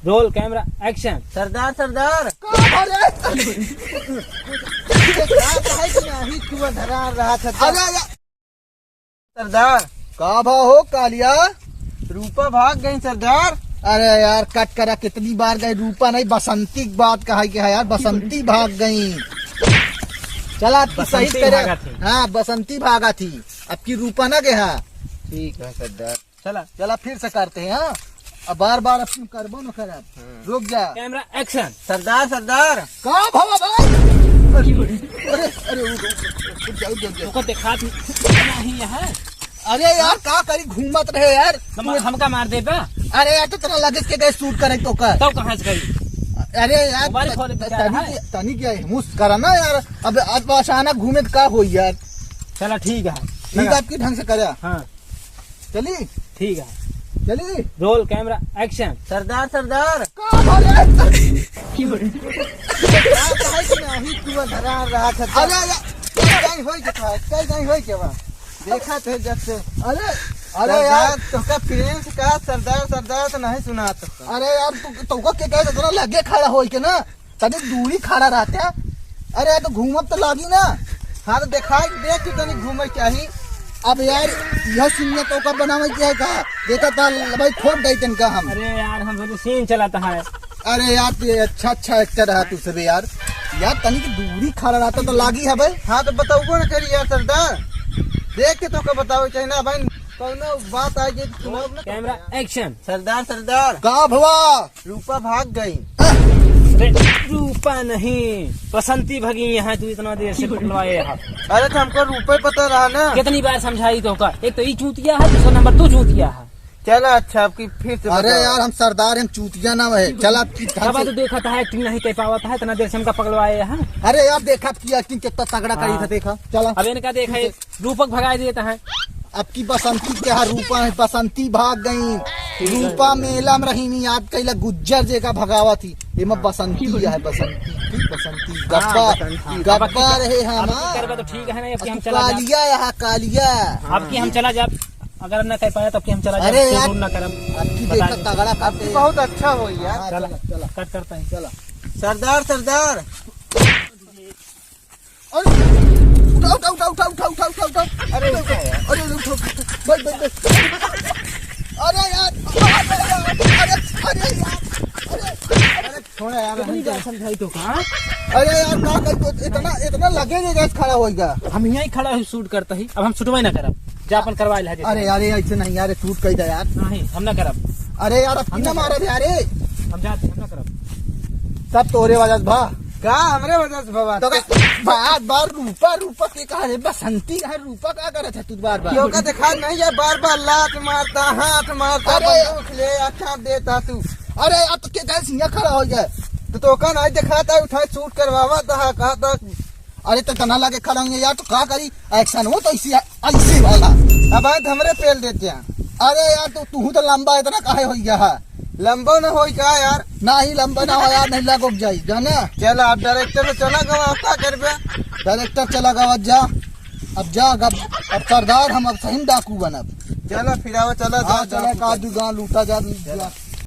Role camera action. सरदार सरदार धरा रहा था सरदार। का भाव हो कालिया? रूपा भाग गई सरदार। अरे यार कट करा, कितनी बार गए? रूपा नहीं, बसंती की बात कहा कि है यार, बसंती भाग गई। चला आपकी सही करे। हाँ बसंती भागा थी, अब की रूपा ना गया। ठीक है सरदार, चला चला फिर से करते हैं। हाँ अब बार बार अपनी करबो न खराब, रुक जा। Camera action. सरदार सरदार। का भावा भाई? अरे अरे तुमको देखा नहीं है। अरे यार का करी, घूमत रहे यार। हमका मार दे बा। अरे यार तो तेरा लगेज के गए शूट करे तो कर। तो कहाँ से करी? अरे यार तनी क्या मुस्त करा ना यार। अब अचानक घूमे का हो यार। चला ठीक है, ठीक है आपकी ढंग से करा। हाँ चली ठीक है। चली रोल कैमरा एक्शन। सरदार सरदार। धरा रहा था। देखा थे जब से। अरे अरे यार तुमका प्रेम से कहा सरदार सरदार तो नहीं सुना तो। अरे यार तुमको क्या कहे तो लगे खड़ा हो के ना, तनी दूरी खड़ा रहते। अरे यार तो घूमब तो लागी ना। हाँ तो दिखाई देख के तनी घूमे चाहिए। अब यार यह सीन तो का बनावे क्या है? कहा देखा था भाई ठोक गई तनका हम। अरे यार हम तो सीन चलाता है। अरे यार तू अच्छा एक्टर रहा तू सब यार। यार तनी की दूरी खड़ा रहता तो लागी है भाई। हाँ तो बताओ ना करिए यार सरदार, देख के तो का बताओ चाहिए ना भाई। कौनो बात आई जे सुनाओ ना। Camera action. सरदार सरदार। का भवा? रूपा भाग गई। रूपा नहीं, बसंती भगी यहाँ। तू इतना देर से पकड़वाए यहाँ। अरे तो हमको रूपे पता रहा ना। कितनी बार समझाई तो का, एक तो ये चूतिया है, दूसरा नंबर तू चूतिया है। चलो अच्छा आपकी फिर से अरे यार हम सरदार हम चूतिया ना है। चल आपकी अब तो देखा था एक्टिंग नहीं कर पावा था, इतना देर से हमका पकड़वाए यहाँ। अरे यार देखा आपकी एक्टिंग कितना तगड़ा करी था। देखा चला अब इनका देखा है, रूपक भगा देता है। अब की बसंती के यहाँ रूपा है, बसंती भाग गई। रूपा मेला में रही नहीं, याद कैला गुज्जर जे का भगावा थी। ये में बसंती है, बसंती बसंती गप्पा गप्पा रहे हम। तो ठीक है ना, अब हम चला कालिया यहाँ कालिया। अब की हम चला जा, अगर न कर पाया तो हम चला अरे यार न करम। आपकी देखा तगड़ा करते बहुत अच्छा हो यार। चला चला कट करता है। चला सरदार सरदार। उठाओ उठाओ उठाओ उठाओ उठाओ उठाओ उठाओ उठाओ। अरे अरे उठाओ बस बस बस। अरे यार अरे थोड़ा यार समझाई तो कहा। अरे यार का कर इतना इतना लगेगा गैस खड़ा होएगा। हम यहीं खड़ा है शूट करता ही। अब हम शूटवाई ना करब, जापन करवाए है। अरे यार ऐसे नहीं यार, टूट गई था यार। नहीं हम ना करब। अरे यार अब ना मारे यार, हम जाते हम ना करब। सब तोरे वजह से भा का हमरे वजह से भवा तो बार बार रूपा रूपा के कहा रे बसंती है। रूपा क्या करे था तू बार बार? क्यों का दिखा नहीं है, बार बार लात मारता हाथ मारता बंदूक ले अच्छा देता तू। अरे यार तो क्या कहे सिंह खड़ा हो जाए तो का नहीं दिखाता उठा शूट करवावा था कहा था। अरे तो तना लाके खड़ा होंगे यार, तो क्या करी एक्शन हो तो ऐसे वाला। अब आज हमरे पेल देते हैं। अरे यार तो तू तो लंबा इतना काहे हो गया है? लंबा न हो क्या यार? ना ही लंबा ना हो यार, नहीं लागो जाई जाना। चला आप डायरेक्टर में चला गवा क्या करबे? डायरेक्टर चला गवा जा। अब जा अब सरदार हम अब सही डाकू बनब। चला फिर आओ चला चला का दुकान लूटा जा।